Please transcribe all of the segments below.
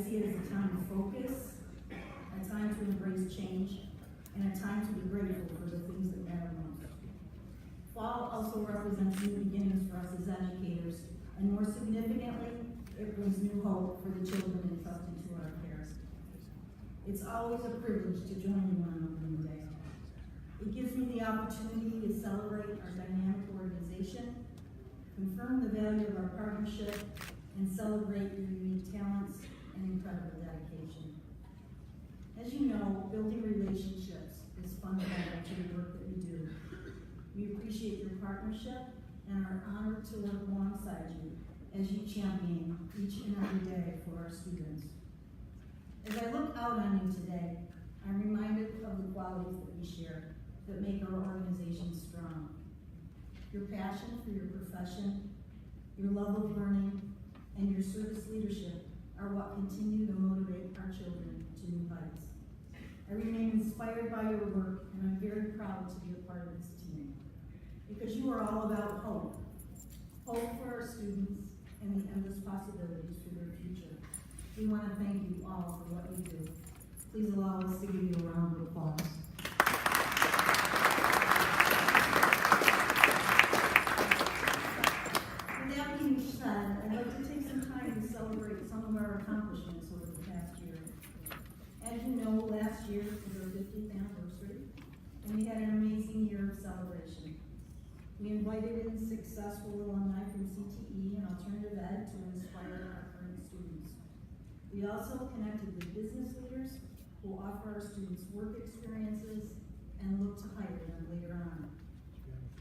see it as a time to focus, a time to embrace change, and a time to be grateful for the things that matter most. Fall also represents new beginnings for us as educators, and more significantly, it brings new hope for the children entrusted to our care. It's always a privilege to join you on Opening Day. It gives me the opportunity to celebrate our dynamic organization, confirm the value of our partnership, and celebrate your unique talents and incredible dedication. As you know, building relationships is fundamental to the work that we do. We appreciate your partnership and are honored to work alongside you as you champion each and every day for our students. As I look out on you today, I'm reminded of the qualities that we share that make our organization strong. Your passion for your profession, your love of learning, and your service leadership are what continue to motivate our children to new heights. I remain inspired by your work, and I'm very proud to be a part of this team, because you are all about hope. Hope for our students and the endless possibilities for their future. We want to thank you all for what you do. Please allow us to give you a round of applause. With that being said, I'd like to take some time to celebrate some of our accomplishments over the past year. As you know, last year was our 50th anniversary, and we had an amazing year of celebration. We invited in successful alumni from CTE and alternative ed to inspire our current students. We also connected with business leaders who offer our students work experiences and look to hire them later on.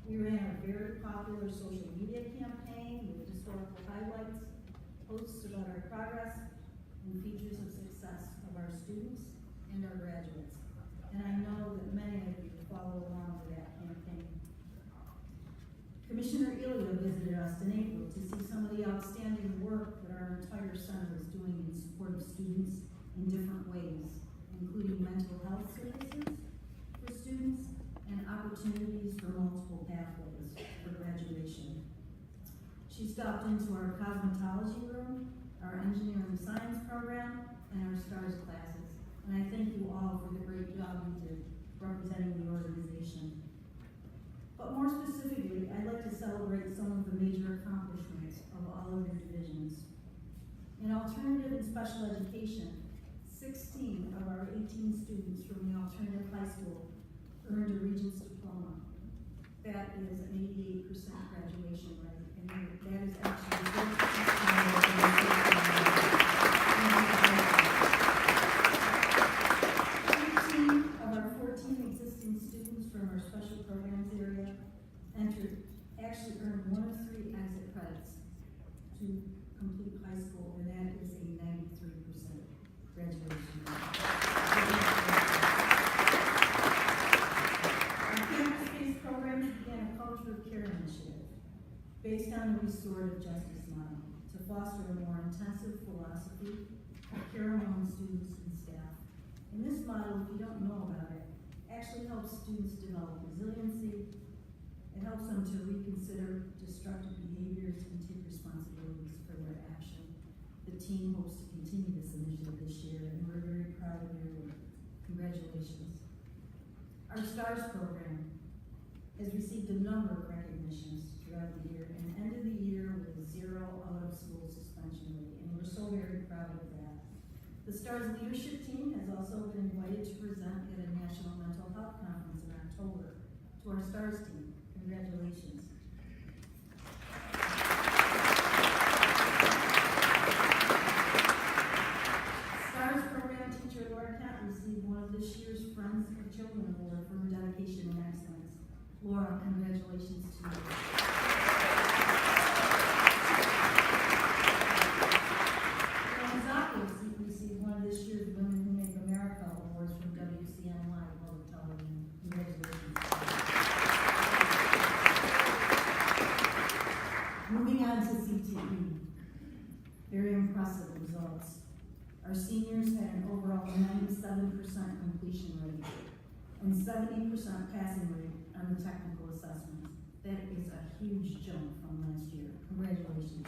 We ran a very popular social media campaign with historical highlights, posts about our progress, and features of success of our students and our graduates. And I know that many of you follow along with that campaign. Commissioner Ilya visited us in April to see some of the outstanding work that our entire center is doing in support of students in different ways, including mental health services for students and opportunities for multiple pathways for graduation. She stopped into our cosmetology room, our engineering science program, and our STARS classes. And I thank you all for the great job you did representing the organization. But more specifically, I'd like to celebrate some of the major accomplishments of all of your divisions. In alternative and special education, 16 of our 18 students from the alternative high school earned a Regents diploma. That is an 88% graduation rate, and that is actually 13 of our 14 existing students from our special programs area actually earned one of 3 exit credits to complete high school, and that is a 93% graduation rate. Our campus-based programs began a culture of care initiative based on the restorative justice model to foster a more intensive philosophy of care among students and staff. And this model, if you don't know about it, actually helps students develop resiliency. It helps them to reconsider destructive behaviors and take responsibilities for their action. The team hopes to continue this initiative this year, and we're very proud of your work. Congratulations. Our STARS program has received a number of recognitions throughout the year and ended the year with a 0 out-of-school suspension rate, and we're so very proud of that. The STARS leadership team has also been invited to present at a National Mental Health Conference in October to our STARS team. Congratulations. STARS program teacher Laura Kent received one of this year's Friends of Children Award for her dedication and excellence. Laura, congratulations to you. Dan Zaki received one of this year's Women Who Make America Awards from WCNY Public Television. Congratulations. Moving on to CTE. Very impressive results. Our seniors had an overall 97% completion rate and 70% passing rate on the technical assessments. That is a huge jump from last year. Congratulations.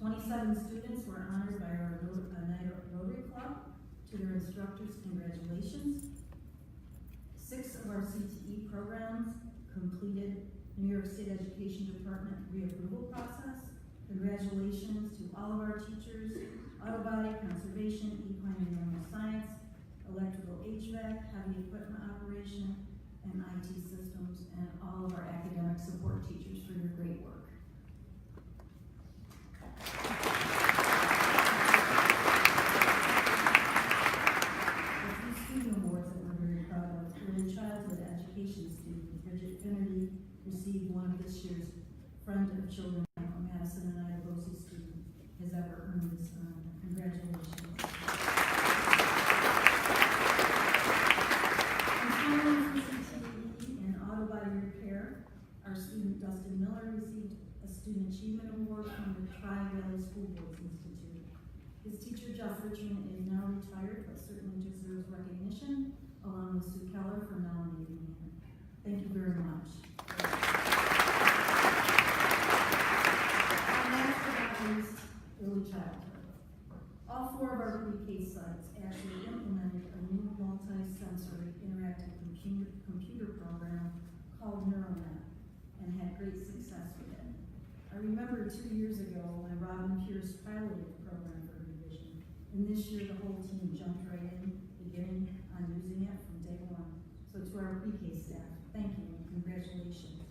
27 students were honored by our Rotary Club. To their instructors, congratulations. 6 of our CTE programs completed New York State Education Department reapproval process. Congratulations to all of our teachers, auto body, conservation, equine and animal science, electrical HVAC, heavy equipment operation, and IT systems, and all of our academic support teachers for your great work. A few student awards that we're very proud of. Early childhood education student Bridget Finnerty received one of this year's Friend of Children Madison and Idahosa student has ever earned this honor. Congratulations. And auto body repair, our student Dustin Miller received a Student Achievement Award from the Tri-Valley School Boards Institute. His teacher Jeff Richmond is now retired, but certainly deserves recognition, along with Sue Keller for nominating him. Thank you very much. Early childhood. All 4 of our pre-K sites actually implemented a new multi-sensory interactive computer program called NeuroNet and had great success with it. I remember 2 years ago when Robin Pierce piloted the program for revision, and this year the whole team jumped right in, beginning on using it from day 1. So to our pre-K staff, thank you and congratulations.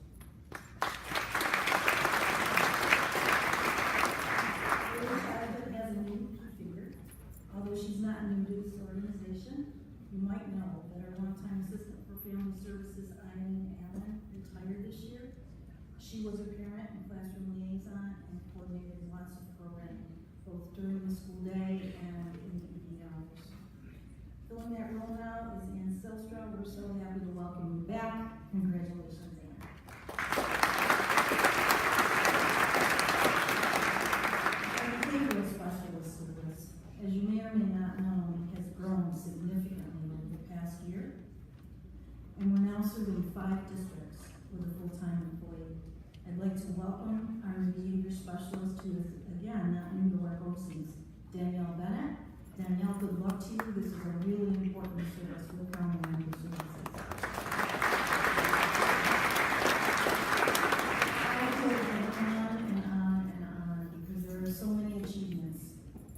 Although she's not new to this organization, you might know that our longtime assistant for family services, Eileen Allen, retired this year. She was a parent and classroom liaison and coordinated lots of programming, both during the school day and in the evening hours. Filling that role now is Ann Silstra. We're so happy to welcome you back. Congratulations, Ann. As you may or may not know, has grown significantly over the past year. And we're now serving 5 districts with a full-time employee. I'd like to welcome our behavior specialist who is, again, not new to our postings, Danielle Bennett. Danielle, good luck to you. This is a really important service with Crown Language Services. I could go on and on because there are so many achievements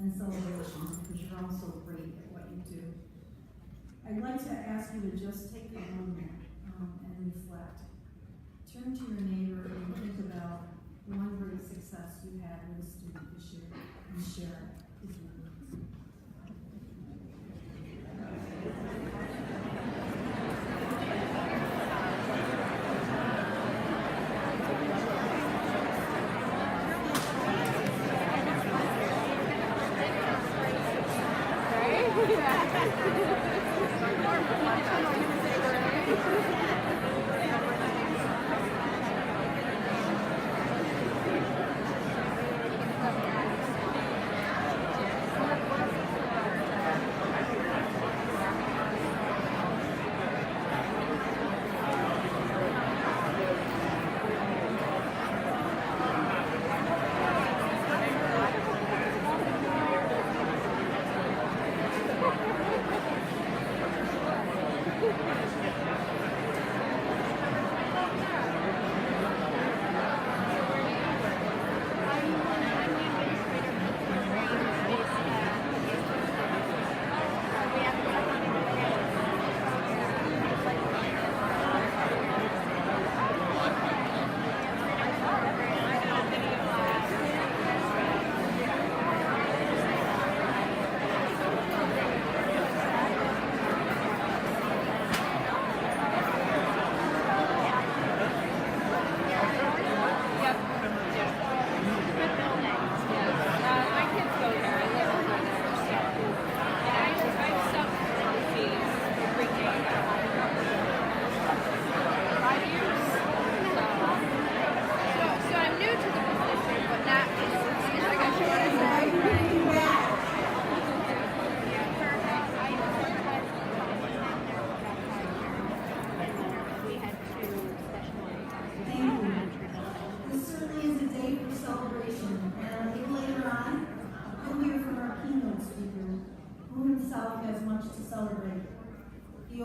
and celebrations, because you're all so great at what you do. I'd like to ask you to just take a moment and reflect. Turn to your neighbor and think about one great success you had with a student this year and share it with them.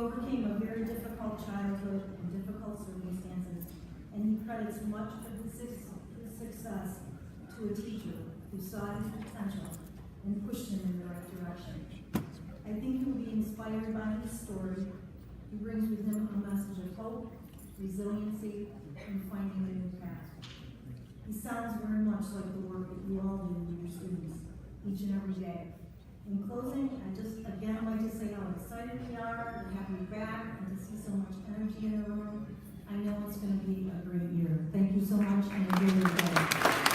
overcame a very difficult childhood and difficult circumstances, and he credits much of his success to a teacher who saw his potential and pushed him in the right direction. I think you'll be inspired by his story. He brings with him a message of hope, resiliency, and finding a new path. He sounds very much like the work that you all do with your students each and every day. In closing, I just again like to say how excited we are to have you back and to see so much energy in the room. I know it's going to be a great year. Thank you so much and enjoy your day.